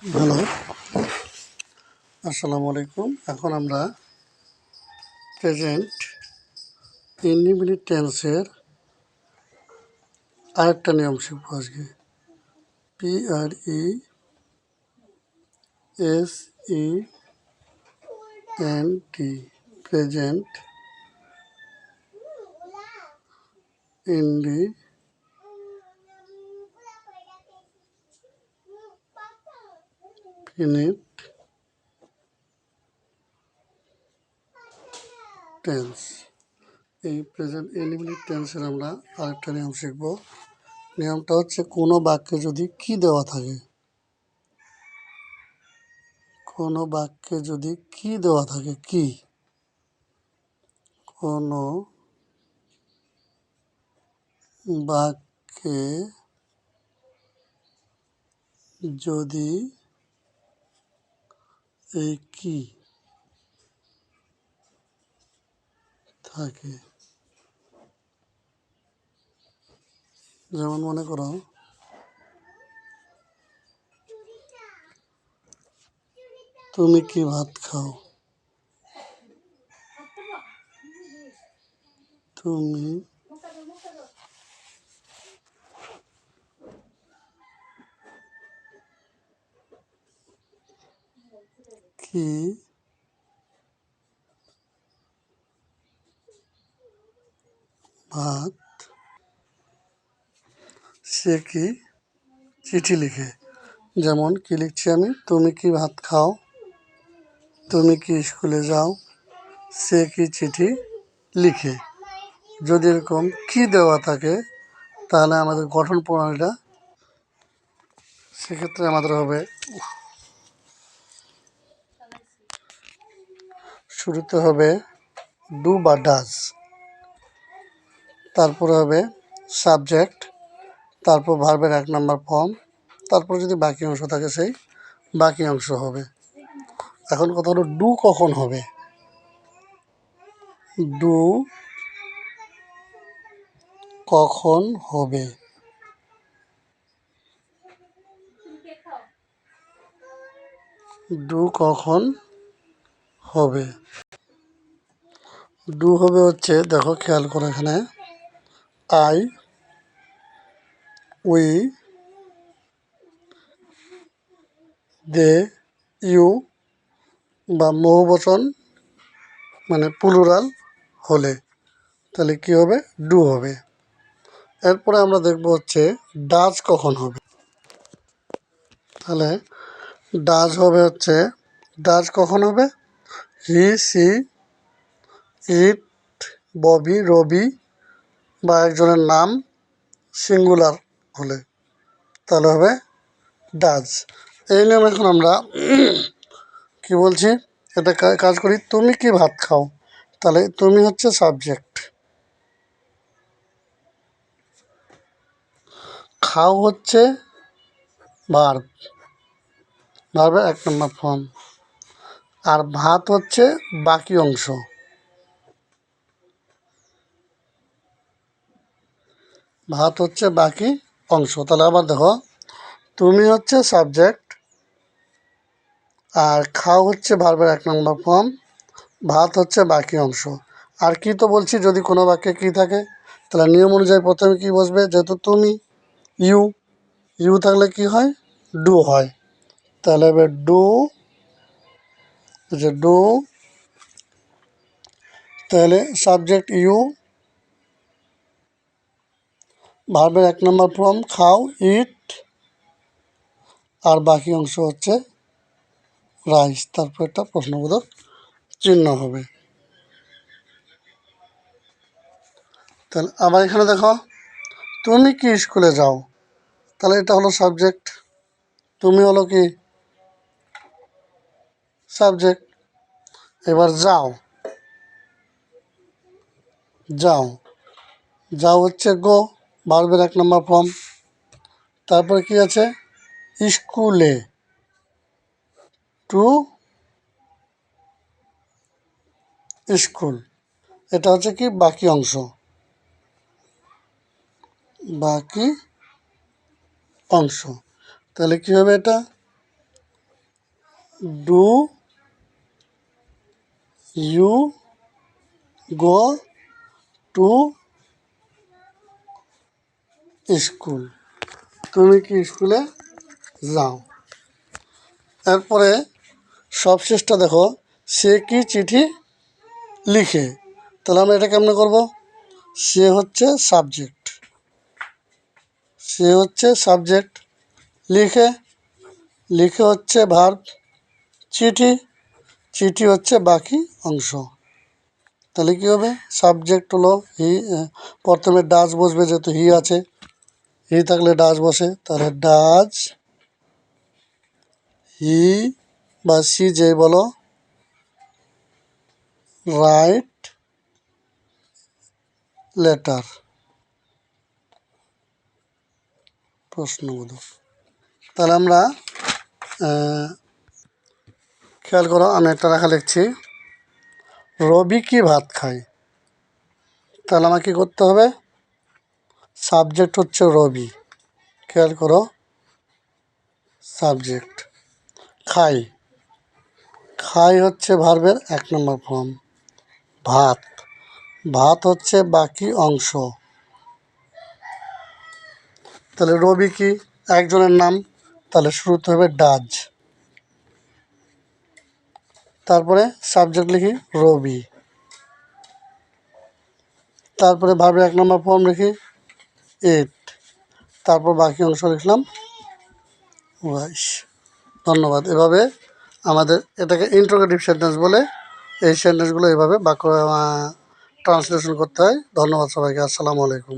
Hello, আসসালামু আলাইকুম। এখন আমরা প্রেজেন্ট ইনডিফিনিট টেন্সের আরেকটা নিয়ম শিখবো আজকে। PRESENT, present indefinite tense. এই প্রেজেন্ট ইনডিফিনিট টেন্সের আমরা আরেকটা নিয়ম শিখবো। নিয়মটা হচ্ছে কোনো বাক্যে যদি কি দেওয়া থাকে, কোনো বাক্যে যদি কি দেওয়া থাকে, কি কোনো বাক্যে যদি এই কি থাকে, যেমন মনে করো তুমি কি ভাত খাও, তুমি কি ভাত, সে কি চিঠি লিখে। যেমন কি লিখছি আমি, তুমি কি ভাত খাও, তুমি কি স্কুলে যাও, সে কি চিঠি লিখে। যদি এরকম কি দেওয়া থাকে তাহলে আমাদের গঠন প্রণালীটা, সেক্ষেত্রে আমাদের হবে শুরুতে হবে ডু বা ডাজ, তারপরে হবে সাবজেক্ট, তারপর ভার্বের 1 নম্বর ফর্ম, তারপর যদি বাকি অংশ থাকে সেই বাকি অংশ হবে। এখন কথা হলো ডু কখন হবে। ডু কখন হবে, ডু কখন হবে। ডু হবে হচ্ছে, দেখো খেয়াল করো এখানে, আই, উই, দে, ইউ বা বহুবচন মানে প্লুরাল হলে তাহলে কি হবে, ডু হবে। এরপরে আমরা দেখব হচ্ছে ডাজ কখন হবে। তাহলে ডাজ হবে হচ্ছে, ডাজ কখন হবে, হি, সি, ইট, ববি, রবি বা একজনের নাম সিঙ্গুলার হলে তাহলে হবে ডাজ। এই নিয়ম এখন আমরা কি বলছি, এটা কাজ করি। তুমি কি ভাত খাও, তাহলে তুমি হচ্ছে সাবজেক্ট, খাও হচ্ছে ভার্ব, ভার্বের 1 নম্বর ফর্ম, আর ভাত হচ্ছে বাকি অংশ, ভাত হচ্ছে বাকি অংশ। তাহলে আবার দেখো, তুমি হচ্ছে সাবজেক্ট, আর খাও হচ্ছে ভার্বের 1 নম্বর ফর্ম, ভাত হচ্ছে বাকি অংশ। আর কি তো বলছি, যদি কোনো বাক্যে কি থাকে তাহলে নিয়ম অনুযায়ী প্রথমে কি বসবে, যেহেতু তুমি, ইউ, ইউ থাকলে কি হয়, ডু হয়। তাহলে হবে ডু, যে ডু, তাহলে সাবজেক্ট ইউ, ভার্বের 1 নম্বর ফর্ম খাও, ইট, আর বাকি অংশ হচ্ছে রাইস, তারপর একটা প্রশ্নবোধক চিহ্ন হবে। তাহলে আবার এখানে দেখো, তুমি কি স্কুলে যাও, তাহলে এটা হলো সাবজেক্ট, তুমি হলো কি সাবজেক্ট। এবার যাও, যাও, যাও হচ্ছে গো, ভার্বের 1 নম্বর ফর্ম, তারপরে কি আছে, স্কুলে, টু স্কুল, এটা হচ্ছে কি বাকি অংশ, বাকি অংশ। তাহলে কি হবে, এটা do you go to school? তুমি কি স্কুলে যাও? এরপরে সবশেষটা দেখো, সে কি চিঠি লিখে? তাহলে আমরা এটা কেমনে করব? সে হচ্ছে সাবজেক্ট, সে হচ্ছে সাবজেক্ট, লিখে, লিখে হচ্ছে ভার্ব, চিঠি, চিঠি হচ্ছে বাকি অংশ। তাহলে কী হবে? সাবজেক্ট হলো হি, প্রথমে ডাজ বসবে যেহেতু হি আছে, হি থাকলে ডাজ বসে, তাহলে ডাজ হি বা সি যেই বলো রাইট লেটার, প্রশ্নবোধক। তাহলে আমরা খেয়াল করো, আমি একটা লেখা লিখছি, রবি কি ভাত খায়? তাহলে আমাকে কী করতে হবে? সাবজেক্ট হচ্ছে রবি, খেয়াল করো, সাবজেক্ট, খাই, খাই হচ্ছে ভার্বের 1 নম্বর ফর্ম, ভাত, ভাত হচ্ছে বাকি অংশ। তাহলে রবি কি? একজনের নাম, তাহলে শুরুতে হবে ডাজ, তারপরে সাবজেক্ট লিখি রবি, তারপরে ভার্বের 1 নম্বর ফর্ম লিখি ইট, তারপর বাকি অংশ লিখলাম ওয়াইস। ধন্যবাদ। এভাবে আমাদের এটাকে ইন্টারোগেটিভ সেন্টেন্স বলে, এই সেন্টেন্সগুলো এভাবে বাক্য ট্রান্সলেশন করতে হয়। ধন্যবাদ সবাইকে। আসসালামু আলাইকুম।